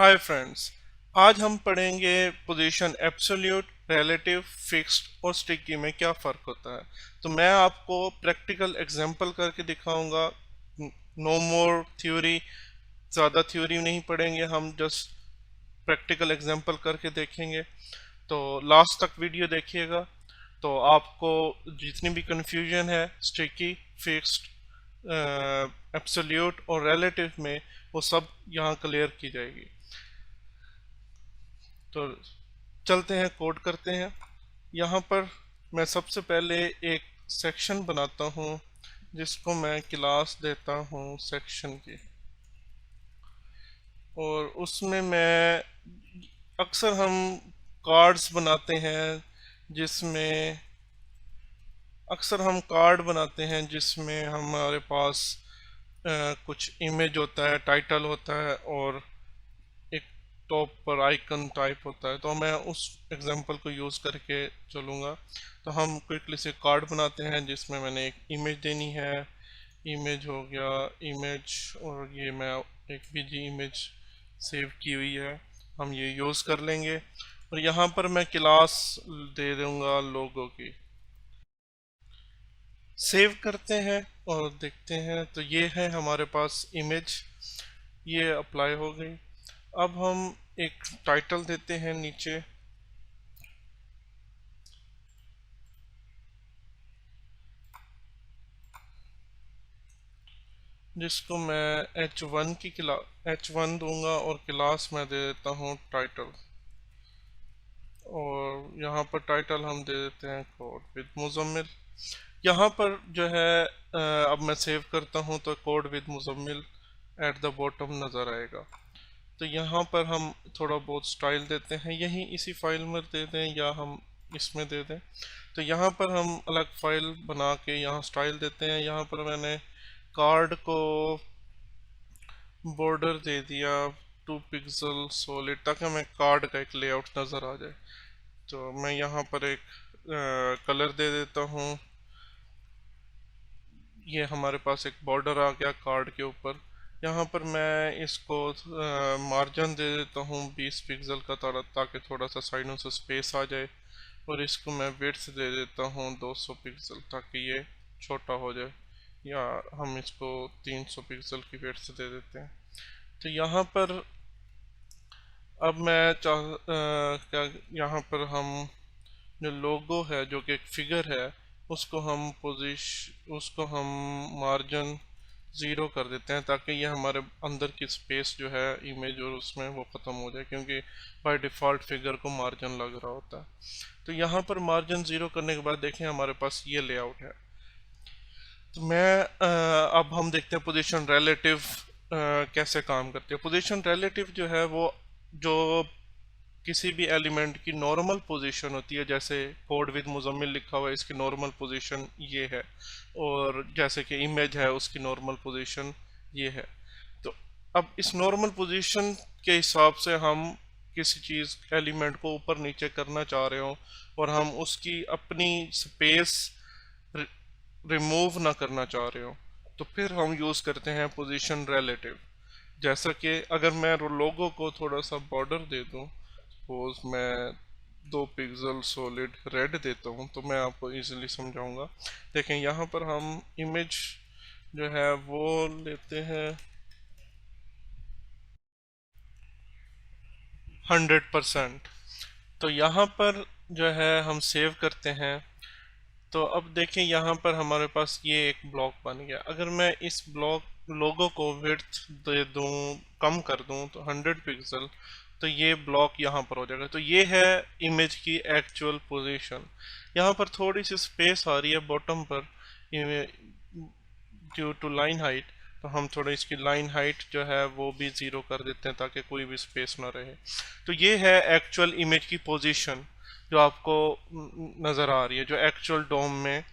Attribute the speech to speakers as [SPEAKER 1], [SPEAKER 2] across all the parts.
[SPEAKER 1] Hi friends, आज हम पढ़ेंगे पोजीशन एब्सोल्यूट, रिलेटिव, फिक्स्ड और स्टिकी में क्या फ़र्क होता है। तो मैं आपको प्रैक्टिकल एग्जांपल करके दिखाऊंगा। नो मोर थ्योरी, ज़्यादा थ्योरी नहीं पढ़ेंगे, हम जस्ट प्रैक्टिकल एग्जांपल करके देखेंगे। तो लास्ट तक वीडियो देखिएगा, तो आपको जितनी भी कन्फ्यूजन है स्टिकी, फिक्स्ड, एब्सोल्यूट और रिलेटिव में, वो सब यहाँ क्लियर की जाएगी। तो चलते हैं, कोड करते हैं। यहाँ पर मैं सबसे पहले एक सेक्शन बनाता हूँ जिसको मैं क्लास देता हूँ सेक्शन की, और उसमें मैं अक्सर हम कार्ड्स बनाते हैं जिसमें कार्ड बनाते हैं जिसमें हमारे पास कुछ इमेज होता है, टाइटल होता है और एक टॉप पर आइकन टाइप होता है। तो मैं उस एग्जांपल को यूज़ करके चलूँगा। तो हम क्विकली से कार्ड बनाते हैं जिसमें मैंने एक इमेज देनी है। इमेज हो गया, इमेज, और ये मैं एक बीजी इमेज सेव की हुई है, हम ये यूज़ कर लेंगे। और यहाँ पर मैं क्लास दे दूँगा लोगो की। सेव करते हैं और देखते हैं, तो ये है हमारे पास इमेज, ये अप्लाई हो गई। अब हम एक टाइटल देते हैं नीचे, जिसको मैं H1 दूंगा और क्लास में दे देता हूँ टाइटल। और यहाँ पर टाइटल हम दे देते हैं कोड विद मुजम्मिल। यहाँ पर जो है अब मैं सेव करता हूँ तो code with Muzammil at the bottom नज़र आएगा। तो यहाँ पर हम थोड़ा बहुत स्टाइल देते हैं, यही इसी फाइल में दे दें या हम इसमें दे दें। तो यहाँ पर हम अलग फाइल बना के यहाँ स्टाइल देते हैं। यहाँ पर मैंने कार्ड को बॉर्डर दे दिया 2 पिक्सल सॉलिड, ताकि हमें कार्ड का एक लेआउट नज़र आ जाए। तो मैं यहाँ पर एक कलर दे देता हूँ। ये हमारे पास एक बॉर्डर आ गया कार्ड के ऊपर। यहाँ पर मैं इसको मार्जिन दे देता हूँ 20 पिक्सल का, ताकि थोड़ा सा साइडों से स्पेस आ जाए। और इसको मैं विड्थ दे देता हूँ 200 पिक्सल, ताकि ये छोटा हो जाए, या हम इसको 300 पिक्सल की विड्थ दे देते हैं। तो यहाँ पर अब मैं क्या, यहाँ पर हम जो लोगो है, जो कि एक फिगर है, उसको हम मार्जिन 0 कर देते हैं, ताकि ये हमारे अंदर की स्पेस जो है इमेज और उसमें वो ख़त्म हो जाए, क्योंकि बाय डिफ़ॉल्ट फिगर को मार्जिन लग रहा होता है। तो यहाँ पर मार्जिन 0 करने के बाद देखें हमारे पास ये लेआउट है। तो अब हम देखते हैं पोजीशन रिलेटिव कैसे काम करती है। पोजीशन रिलेटिव जो है वो, जो किसी भी एलिमेंट की नॉर्मल पोजीशन होती है, जैसे कोड विद मुजम्मिल लिखा हुआ है, इसकी नॉर्मल पोजीशन ये है, और जैसे कि इमेज है उसकी नॉर्मल पोजीशन ये है। तो अब इस नॉर्मल पोजीशन के हिसाब से हम किसी चीज़ एलिमेंट को ऊपर नीचे करना चाह रहे हो और हम उसकी अपनी स्पेस रिमूव ना करना चाह रहे हो, तो फिर हम यूज़ करते हैं पोजीशन रिलेटिव। जैसा कि अगर मैं लोगो को थोड़ा सा बॉर्डर दे दूं, सपोज मैं 2 पिक्सल सॉलिड रेड देता हूं, तो मैं आपको इजीली समझाऊंगा। देखें यहाँ पर हम इमेज जो है वो लेते हैं 100%। तो यहाँ पर जो है हम सेव करते हैं। तो अब देखें यहाँ पर हमारे पास ये एक ब्लॉक बन गया। अगर मैं इस ब्लॉक लोगो को विड्थ दे दूँ, कम कर दूँ, तो 100 पिक्सल, तो ये ब्लॉक यहाँ पर हो जाएगा। तो ये है इमेज की एक्चुअल पोजीशन। यहाँ पर थोड़ी सी स्पेस आ रही है बॉटम पर ड्यू टू लाइन हाइट, तो हम थोड़ा इसकी लाइन हाइट जो है वो भी 0 कर देते हैं, ताकि कोई भी स्पेस ना रहे। तो ये है एक्चुअल इमेज की पोजीशन जो आपको नज़र आ रही है, जो एक्चुअल डोम में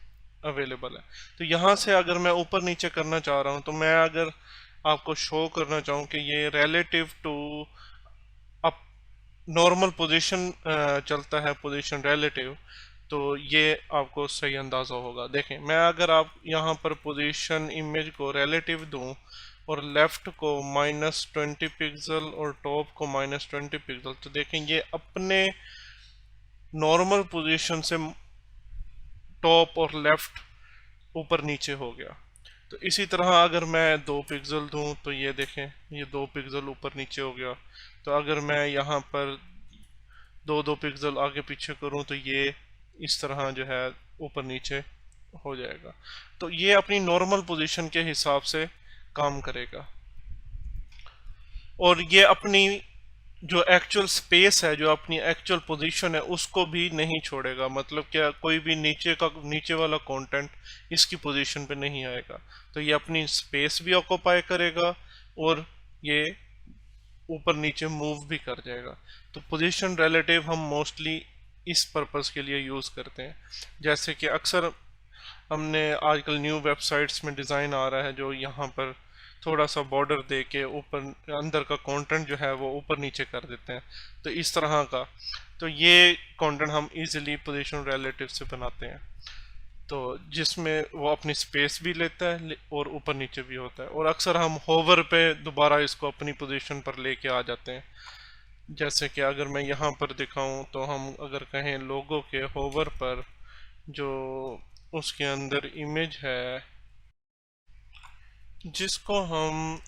[SPEAKER 1] अवेलेबल है। तो यहाँ से अगर मैं ऊपर नीचे करना चाह रहा हूँ, तो मैं अगर आपको शो करना चाहूँ कि ये relative to up normal position चलता है, पोजीशन रिलेटिव, तो ये आपको सही अंदाज़ा होगा। देखें मैं अगर आप यहाँ पर पोजीशन इमेज को रिलेटिव दूँ और लेफ्ट को -20 पिक्सल और टॉप को -20 पिक्सल, तो देखें ये अपने नॉर्मल पोजीशन से टॉप और लेफ्ट ऊपर नीचे हो गया। तो इसी तरह अगर मैं 2 पिक्सल दूं तो ये देखें ये 2 पिक्सल ऊपर नीचे हो गया। तो अगर मैं यहाँ पर 2 पिक्सल आगे पीछे करूं तो ये इस तरह जो है ऊपर नीचे हो जाएगा। तो ये अपनी नॉर्मल पोजीशन के हिसाब से काम करेगा और ये अपनी जो एक्चुअल स्पेस है, जो अपनी एक्चुअल पोजीशन है, उसको भी नहीं छोड़ेगा। मतलब क्या कोई भी नीचे वाला कंटेंट इसकी पोजीशन पे नहीं आएगा। तो ये अपनी स्पेस भी ऑक्यूपाई करेगा और ये ऊपर नीचे मूव भी कर जाएगा। तो पोजीशन रिलेटिव हम मोस्टली इस पर्पस के लिए यूज़ करते हैं। जैसे कि अक्सर हमने आजकल न्यू वेबसाइट्स में डिज़ाइन आ रहा है जो यहाँ पर थोड़ा सा बॉर्डर दे के ऊपर अंदर का कंटेंट जो है वो ऊपर नीचे कर देते हैं, तो इस तरह का। तो ये कंटेंट हम इजीली पोजीशन रिलेटिव से बनाते हैं, तो जिसमें वो अपनी स्पेस भी लेता है और ऊपर नीचे भी होता है। और अक्सर हम होवर पे दोबारा इसको अपनी पोजीशन पर लेके आ जाते हैं। जैसे कि अगर मैं यहाँ पर दिखाऊं तो हम अगर कहें लोगो के होवर पर जो उसके अंदर इमेज है जिसको हम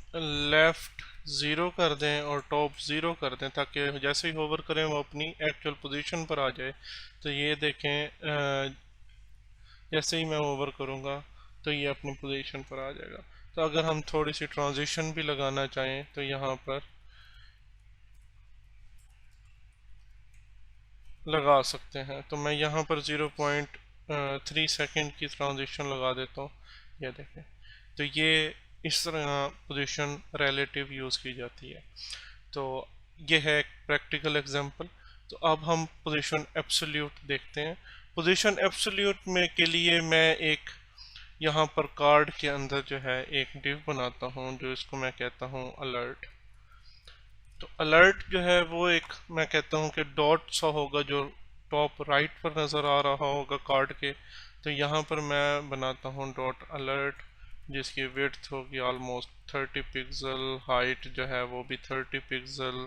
[SPEAKER 1] लेफ्ट 0 कर दें और टॉप 0 कर दें, ताकि जैसे ही होवर करें वो अपनी एक्चुअल पोजीशन पर आ जाए। तो ये देखें जैसे ही मैं होवर करूँगा तो ये अपनी पोजीशन पर आ जाएगा। तो अगर हम थोड़ी सी ट्रांजिशन भी लगाना चाहें तो यहाँ पर लगा सकते हैं। तो मैं यहाँ पर 0.3 सेकेंड की ट्रांजिशन लगा देता हूँ, ये देखें। तो ये इस तरह पोजीशन रिलेटिव यूज़ की जाती है। तो ये है एक प्रैक्टिकल एग्जांपल। तो अब हम पोजीशन एब्सोल्यूट देखते हैं। पोजीशन एब्सोल्यूट में के लिए मैं एक यहाँ पर कार्ड के अंदर जो है एक डिव बनाता हूँ, जो इसको मैं कहता हूँ अलर्ट। तो अलर्ट जो है वो एक मैं कहता हूँ कि डॉट सा होगा जो टॉप राइट पर नज़र आ रहा होगा कार्ड के। तो यहाँ पर मैं बनाता हूँ डॉट अलर्ट, जिसकी विड्थ होगी ऑलमोस्ट 30 पिक्सल, हाइट जो है वो भी 30 पिक्सल,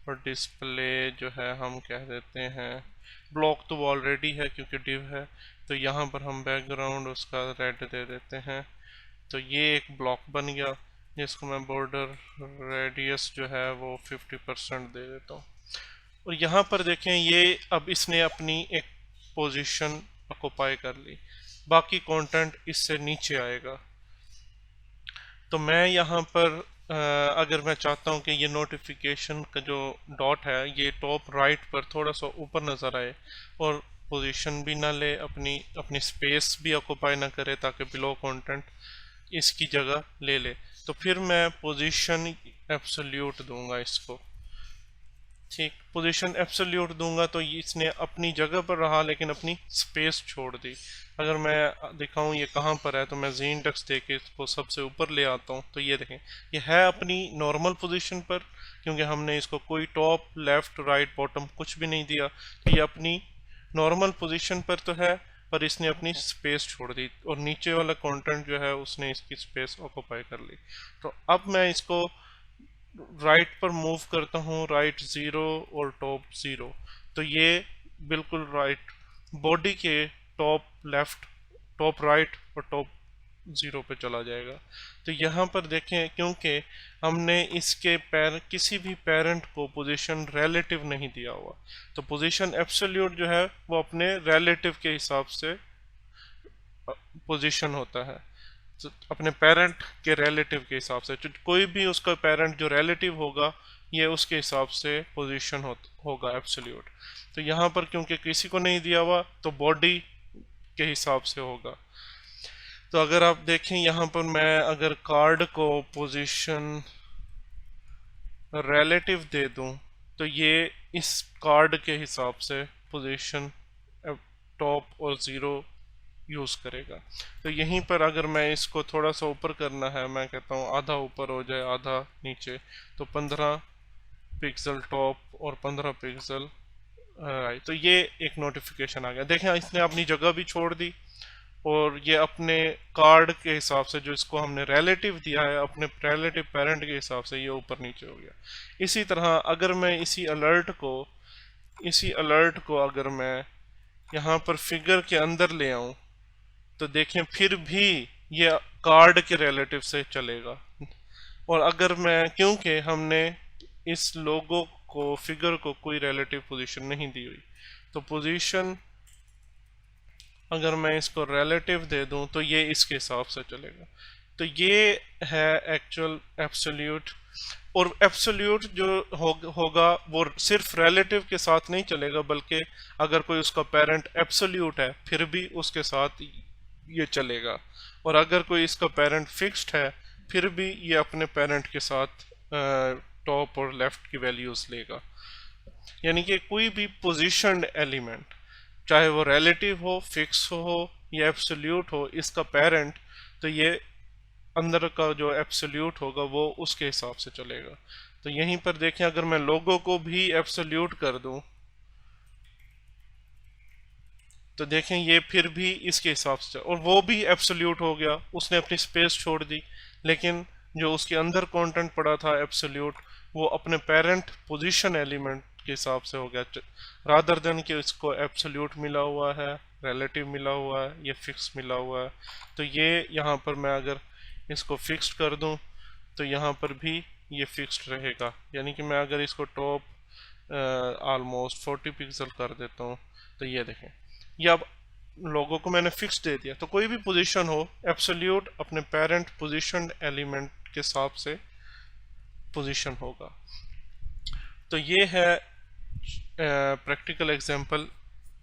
[SPEAKER 1] और डिस्प्ले जो है हम कह देते हैं ब्लॉक, तो वो ऑलरेडी है क्योंकि डिव है। तो यहाँ पर हम बैकग्राउंड उसका रेड दे देते हैं। तो ये एक ब्लॉक बन गया जिसको मैं बॉर्डर रेडियस जो है वो 50% दे देता हूँ। और यहाँ पर देखें ये अब इसने अपनी एक पोजीशन ऑक्यूपाई कर ली, बाकी कंटेंट इससे नीचे आएगा। तो मैं यहाँ पर अगर मैं चाहता हूँ कि ये नोटिफिकेशन का जो डॉट है ये टॉप राइट पर थोड़ा सा ऊपर नज़र आए और पोजीशन भी ना ले, अपनी स्पेस भी ऑक्यूपाई ना करे, ताकि बिलो कंटेंट इसकी जगह ले ले, तो फिर मैं पोजीशन एब्सोल्यूट दूंगा इसको। ठीक, पोजीशन एब्सोल्यूट दूंगा तो इसने अपनी जगह पर रहा लेकिन अपनी स्पेस छोड़ दी। अगर मैं दिखाऊं ये कहाँ पर है तो मैं जी इंडेक्स दे के इसको सबसे ऊपर ले आता हूँ। तो ये देखें ये है अपनी नॉर्मल पोजीशन पर, क्योंकि हमने इसको कोई टॉप लेफ्ट राइट बॉटम कुछ भी नहीं दिया। तो ये अपनी नॉर्मल पोजीशन पर तो है, पर इसने अपनी स्पेस छोड़ दी और नीचे वाला कंटेंट जो है उसने इसकी स्पेस ऑक्यूपाई कर ली। तो अब मैं इसको राइट पर मूव करता हूँ, राइट 0 और टॉप 0। तो ये बिल्कुल राइट बॉडी के टॉप लेफ्ट, टॉप राइट और टॉप 0 पे चला जाएगा। तो यहाँ पर देखें क्योंकि हमने इसके किसी भी पेरेंट को पोजीशन रिलेटिव नहीं दिया हुआ, तो पोजीशन एब्सोल्यूट जो है वो अपने रिलेटिव के हिसाब से पोजीशन होता है, तो अपने पेरेंट के रिलेटिव के हिसाब से। तो कोई भी उसका पेरेंट जो रिलेटिव होगा ये उसके हिसाब से पोजीशन होगा एब्सोल्यूट। तो यहाँ पर क्योंकि किसी को नहीं दिया हुआ तो बॉडी के हिसाब से होगा। तो अगर आप देखें यहाँ पर मैं अगर कार्ड को पोजीशन रिलेटिव दे दूं तो ये इस कार्ड के हिसाब से पोजीशन टॉप और 0 यूज़ करेगा। तो यहीं पर अगर मैं इसको थोड़ा सा ऊपर करना है, मैं कहता हूँ आधा ऊपर हो जाए आधा नीचे, तो 15 पिक्सल टॉप और 15 पिक्सल राइट। तो ये एक नोटिफिकेशन आ गया। देखें इसने अपनी जगह भी छोड़ दी और ये अपने कार्ड के हिसाब से जो इसको हमने रिलेटिव दिया है अपने रिलेटिव पेरेंट के हिसाब से ये ऊपर नीचे हो गया। इसी तरह अगर मैं इसी अलर्ट को अगर मैं यहाँ पर फिगर के अंदर ले आऊं तो देखें फिर भी ये कार्ड के रिलेटिव से चलेगा। और अगर मैं, क्योंकि हमने इस लोगो को फिगर को कोई रिलेटिव पोजीशन नहीं दी हुई, तो पोजीशन अगर मैं इसको रिलेटिव दे दूं तो ये इसके हिसाब से चलेगा। तो ये है एक्चुअल एब्सोल्यूट। और एब्सोल्यूट जो होगा वो सिर्फ रिलेटिव के साथ नहीं चलेगा, बल्कि अगर कोई उसका पेरेंट एब्सोल्यूट है फिर भी उसके साथ ये चलेगा। और अगर कोई इसका पेरेंट फिक्स्ड है फिर भी ये अपने पेरेंट के साथ टॉप और लेफ्ट की वैल्यूज लेगा। यानी कि कोई भी पोजीशनड एलिमेंट, चाहे वो रिलेटिव हो, फिक्स हो या एब्सोल्यूट हो, इसका पेरेंट, तो ये अंदर का जो एब्सोल्यूट होगा वो उसके हिसाब से चलेगा। तो यहीं पर देखें अगर मैं लोगो को भी एब्सोल्यूट कर दूं तो देखें ये फिर भी इसके हिसाब से, और वो भी एब्सोल्यूट हो गया, उसने अपनी स्पेस छोड़ दी, लेकिन जो उसके अंदर कंटेंट पड़ा था एब्सोल्यूट वो अपने पेरेंट पोजीशन एलिमेंट के हिसाब से हो गया, रादर देन कि इसको एब्सोल्यूट मिला हुआ है, रिलेटिव मिला हुआ है, ये फिक्स मिला हुआ है। तो ये यहाँ पर मैं अगर इसको फिक्स्ड कर दूं तो यहाँ पर भी ये फिक्स्ड रहेगा। यानी कि मैं अगर इसको टॉप ऑलमोस्ट 40 पिक्सल कर देता हूँ तो ये देखें, ये अब लोगों को मैंने फिक्स दे दिया। तो कोई भी पोजीशन हो, एब्सोल्यूट अपने पेरेंट पोजीशन एलिमेंट के हिसाब से पोजीशन होगा। तो ये है प्रैक्टिकल एग्जांपल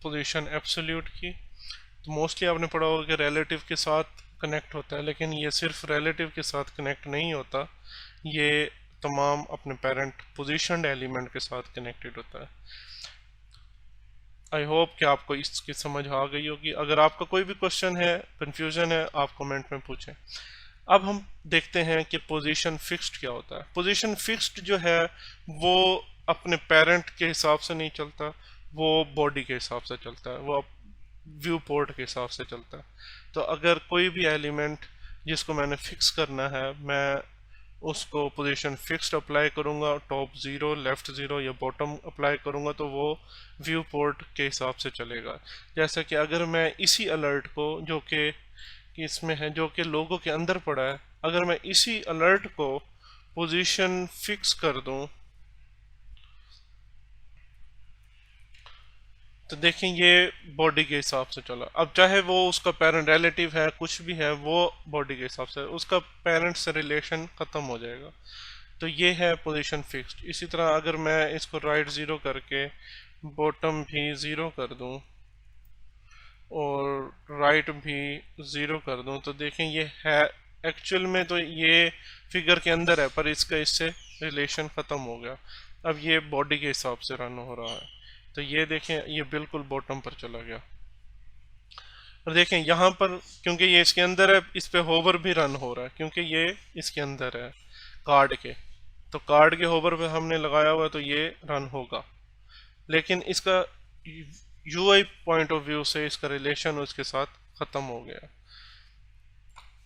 [SPEAKER 1] पोजीशन एब्सोल्यूट की। तो मोस्टली आपने पढ़ा होगा कि रिलेटिव के साथ कनेक्ट होता है, लेकिन ये सिर्फ रिलेटिव के साथ कनेक्ट नहीं होता, ये तमाम अपने पेरेंट पोजीशन एलिमेंट के साथ कनेक्टेड होता है। आई होप कि आपको इसकी समझ आ गई होगी। अगर आपका कोई भी क्वेश्चन है, कंफ्यूजन है, आप कमेंट में पूछें। अब हम देखते हैं कि पोजीशन फिक्स्ड क्या होता है। पोजीशन फिक्स्ड जो है वो अपने पेरेंट के हिसाब से नहीं चलता, वो बॉडी के हिसाब से चलता है, वो व्यू पोर्ट के हिसाब से चलता है। तो अगर कोई भी एलिमेंट जिसको मैंने फिक्स करना है, मैं उसको पोजीशन फिक्स्ड अप्लाई करूंगा, टॉप 0, लेफ्ट 0 या बॉटम अप्लाई करूंगा, तो वो व्यू पोर्ट के हिसाब से चलेगा। जैसा कि अगर मैं इसी अलर्ट को जो कि इसमें है, जो कि लोगों के अंदर पड़ा है, अगर मैं इसी अलर्ट को पोजीशन फिक्स कर दूं तो देखें ये बॉडी के हिसाब से चला। अब चाहे वो उसका पेरेंट रिलेटिव है, कुछ भी है, वो बॉडी के हिसाब से उसका पेरेंट से रिलेशन ख़त्म हो जाएगा। तो ये है पोजीशन फिक्स्ड। इसी तरह अगर मैं इसको राइट 0 करके बॉटम भी 0 कर दूं और राइट भी 0 कर दूं तो देखें ये है एक्चुअल में तो ये फिगर के अंदर है, पर इसका इससे रिलेशन ख़त्म हो गया। अब ये बॉडी के हिसाब से रन हो रहा है। तो ये देखें ये बिल्कुल बॉटम पर चला गया। और देखें यहाँ पर क्योंकि ये इसके अंदर है, इस पे होवर भी रन हो रहा है क्योंकि ये इसके अंदर है कार्ड के। तो कार्ड के होवर पे हमने लगाया हुआ तो ये रन होगा, लेकिन इसका यूआई पॉइंट ऑफ व्यू से इसका रिलेशन उसके साथ ख़त्म हो गया।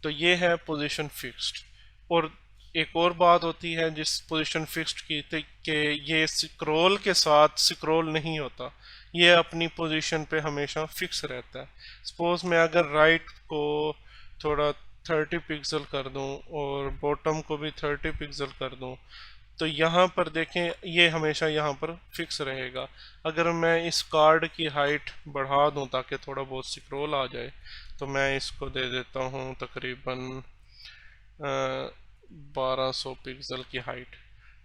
[SPEAKER 1] तो ये है पोजीशन फिक्स्ड। और एक और बात होती है जिस पोजीशन फिक्स्ड की, तो कि ये स्क्रॉल के साथ स्क्रॉल नहीं होता, ये अपनी पोजीशन पे हमेशा फिक्स रहता है। सपोज मैं अगर राइट को थोड़ा 30 पिक्सल कर दूं और बॉटम को भी 30 पिक्सल कर दूं तो यहाँ पर देखें ये हमेशा यहाँ पर फिक्स रहेगा। अगर मैं इस कार्ड की हाइट बढ़ा दूं ताकि थोड़ा बहुत स्क्रॉल आ जाए तो मैं इसको दे देता हूँ तकरीबन 1200 पिक्सल की हाइट।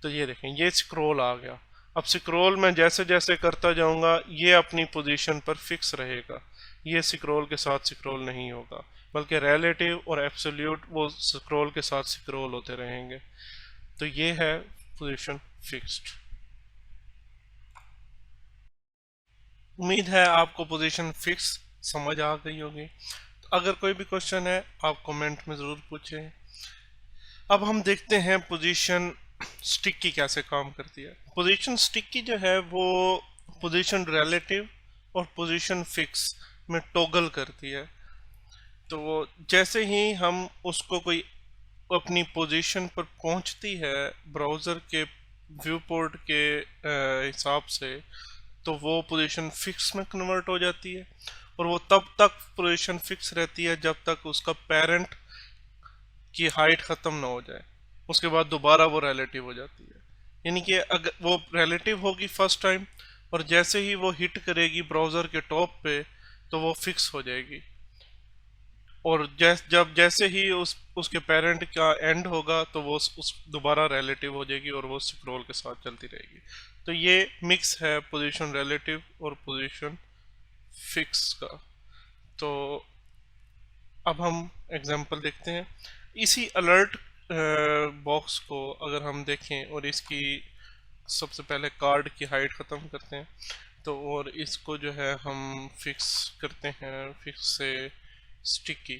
[SPEAKER 1] तो ये देखें ये स्क्रॉल आ गया। अब स्क्रॉल मैं जैसे जैसे करता जाऊंगा ये अपनी पोजीशन पर फिक्स रहेगा, ये स्क्रॉल के साथ स्क्रॉल नहीं होगा, बल्कि रिलेटिव और एब्सोल्यूट वो स्क्रॉल के साथ स्क्रॉल होते रहेंगे। तो ये है पोजीशन फिक्स्ड। उम्मीद है आपको पोजीशन फिक्स समझ आ गई होगी। तो अगर कोई भी क्वेश्चन है आप कमेंट में ज़रूर पूछें। अब हम देखते हैं पोजीशन स्टिक की कैसे काम करती है। पोजीशन स्टिक की जो है वो पोजीशन रिलेटिव और पोजीशन फिक्स में टॉगल करती है। तो जैसे ही हम उसको कोई अपनी पोजीशन पर पहुंचती है ब्राउज़र के व्यू पोर्ट के हिसाब से, तो वो पोजीशन फिक्स में कन्वर्ट हो जाती है, और वो तब तक पोजीशन फिक्स रहती है जब तक उसका पेरेंट की हाइट ख़त्म ना हो जाए। उसके बाद दोबारा वो रिलेटिव हो जाती है। यानी कि अगर वो रिलेटिव होगी फर्स्ट टाइम, और जैसे ही वो हिट करेगी ब्राउज़र के टॉप पे तो वो फिक्स हो जाएगी, और जब जैसे ही उसके पेरेंट का एंड होगा तो वो उस दोबारा रिलेटिव हो जाएगी और वो स्क्रॉल के साथ चलती रहेगी। तो ये मिक्स है पोजीशन रिलेटिव और पोजीशन फिक्स का। तो अब हम एग्जांपल देखते हैं। इसी अलर्ट बॉक्स को अगर हम देखें और इसकी सबसे पहले कार्ड की हाइट ख़त्म करते हैं, तो और इसको जो है हम फिक्स करते हैं, फिक्स से स्टिकी।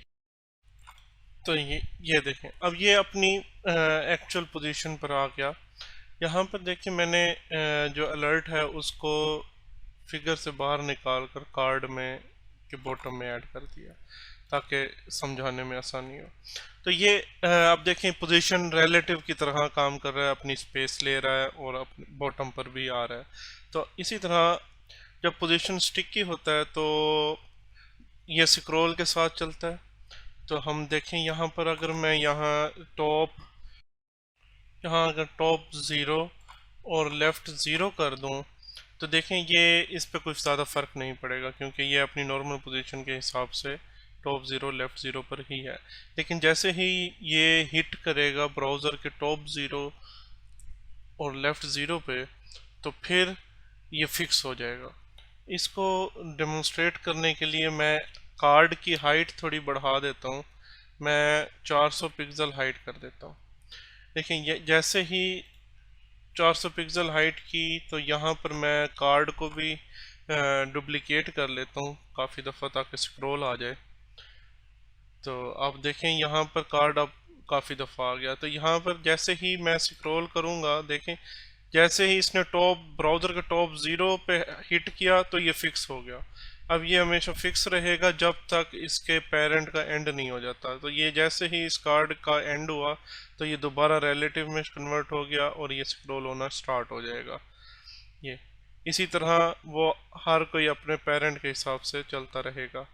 [SPEAKER 1] तो ये देखें, अब ये अपनी एक्चुअल पोजीशन पर आ गया। यहाँ पर देखिए मैंने जो अलर्ट है उसको फिगर से बाहर निकाल कर कार्ड में के बॉटम में ऐड कर दिया ताकि समझाने में आसानी हो। तो ये आप देखें पोजीशन रिलेटिव की तरह काम कर रहा है, अपनी स्पेस ले रहा है और अपने बॉटम पर भी आ रहा है। तो इसी तरह जब पोजीशन स्टिकी होता है तो ये स्क्रॉल के साथ चलता है। तो हम देखें यहाँ पर अगर मैं यहाँ अगर टॉप ज़ीरो और लेफ़्ट ज़ीरो कर दूँ तो देखें ये इस पे कुछ ज़्यादा फ़र्क नहीं पड़ेगा, क्योंकि ये अपनी नॉर्मल पोजीशन के हिसाब से टॉप ज़ीरो लेफ़्ट ज़ीरो पर ही है। लेकिन जैसे ही ये हिट करेगा ब्राउज़र के टॉप ज़ीरो और लेफ़्ट ज़ीरो पे तो फिर ये फिक्स हो जाएगा। इसको डेमोन्स्ट्रेट करने के लिए मैं कार्ड की हाइट थोड़ी बढ़ा देता हूँ। मैं 400 पिक्सल हाइट कर देता हूँ। देखिए ये जैसे ही 400 पिक्सल हाइट की, तो यहाँ पर मैं कार्ड को भी डुप्लिकेट कर लेता हूँ काफ़ी दफ़ा ताकि स्क्रॉल आ जाए। तो आप देखें यहाँ पर कार्ड अब काफ़ी दफ़ा आ गया। तो यहाँ पर जैसे ही मैं स्क्रॉल करूँगा, देखें जैसे ही इसने टॉप ब्राउज़र के टॉप ज़ीरो पे हिट किया तो ये फिक्स हो गया। अब ये हमेशा फिक्स रहेगा जब तक इसके पेरेंट का एंड नहीं हो जाता। तो ये जैसे ही इस कार्ड का एंड हुआ तो ये दोबारा रिलेटिव में कन्वर्ट हो गया और ये स्क्रॉल होना स्टार्ट हो जाएगा। ये इसी तरह वो हर कोई अपने पेरेंट के हिसाब से चलता रहेगा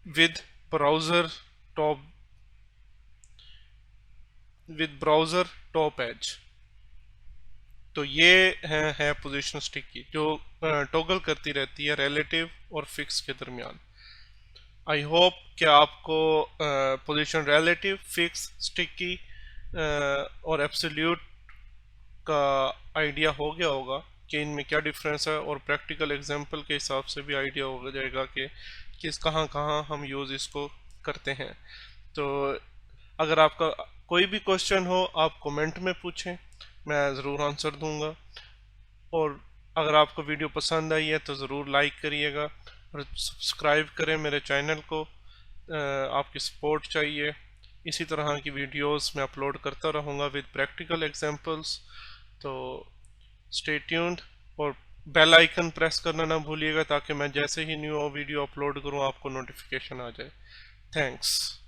[SPEAKER 1] with browser top top edge. तो ये है पोजीशन स्टिकी जो टॉगल करती रहती है रिलेटिव और फिक्स के दरमियान। आई होप कि आपको पोजीशन रिलेटिव, फिक्स, स्टिकी और एब्सोल्यूट का आइडिया हो गया होगा कि इनमें क्या डिफरेंस है, और प्रैक्टिकल एग्जांपल के हिसाब से भी आइडिया हो जाएगा कि किस कहाँ कहाँ हम यूज़ इसको करते हैं। तो अगर आपका कोई भी क्वेश्चन हो आप कमेंट में पूछें, मैं ज़रूर आंसर दूंगा। और अगर आपको वीडियो पसंद आई है तो ज़रूर लाइक करिएगा और सब्सक्राइब करें मेरे चैनल को। आपकी सपोर्ट चाहिए। इसी तरह की वीडियोस मैं अपलोड करता रहूँगा विद प्रैक्टिकल एग्जांपल्स। तो स्टे ट्यून्ड और बेल आइकन प्रेस करना ना भूलिएगा ताकि मैं जैसे ही न्यू वीडियो अपलोड करूँ आपको नोटिफिकेशन आ जाए। थैंक्स।